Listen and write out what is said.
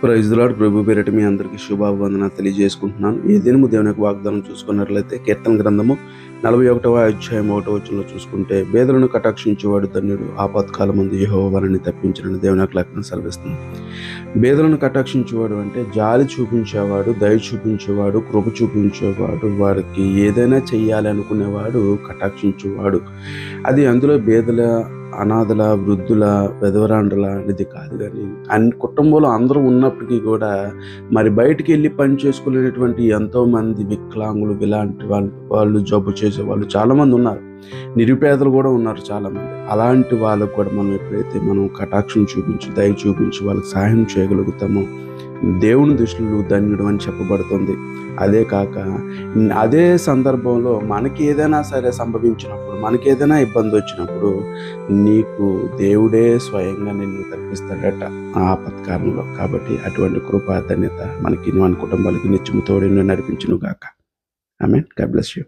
Praise the lord. ప్రభు పేరిట మీ అందరికీ శుభాభివందనాలు తెలియజేసుకుంటున్నాను. ఈ దినము దేవుని యొక్క వాగ్దానం చూసుకున్నట్లయితే కీర్తన గ్రంథము 41వ అధ్యాయం 1వ వచనంలో చూసుకుంటే, బేదలను కటాక్షించేవాడు ధన్యుడు, ఆపత్కాలమందు యెహోవా వారిని తప్పించునని దేవుని యొక్క లేఖనం సెలవిస్తుంది. బేదలను కటాక్షించేవాడు అంటే జాలి చూపించేవాడు, దయ చూపించేవాడు, కృప చూపించేవాడు, వారికి ఏదైనా చెయ్యాలి అనుకునేవాడు కటాక్షించేవాడు. అది అందులో బేదల, అనాథల, వృద్ధుల, విధవరాండ్రుల అనేది కాదు. కానీ అన్ని కుటుంబంలో అందరూ ఉన్నప్పటికీ కూడా మరి బయటికి వెళ్ళి పని చేసుకునేటువంటి ఎంతోమంది వికలాంగులు, ఇలాంటి వాళ్ళు జబ్బు చేసే వాళ్ళు చాలామంది ఉన్నారు. నిరుపేదలు కూడా ఉన్నారు చాలామంది. అలాంటి వాళ్ళకు కూడా మనం ఎప్పుడైతే మనం కటాక్షం చూపించి, దయ చూపించి వాళ్ళకి సహాయం చేయగలుగుతామో దేవుని దృష్టిలో ధన్యుడు అని చెప్పబడుతుంది. అదే కాక అదే సందర్భంలో మనకి ఏదైనా సరే సంభవించినప్పుడు, మనకి ఏదైనా ఇబ్బంది వచ్చినప్పుడు నీకు దేవుడే స్వయంగా నిన్ను తప్పిస్తాడట ఆ ఆపత్కాలంలో. కాబట్టి అటువంటి కృపా ధన్యత మనకి, మన కుటుంబాలకి నిత్యము తోడు నడిపించును గాక. ఆమేన్. God bless you.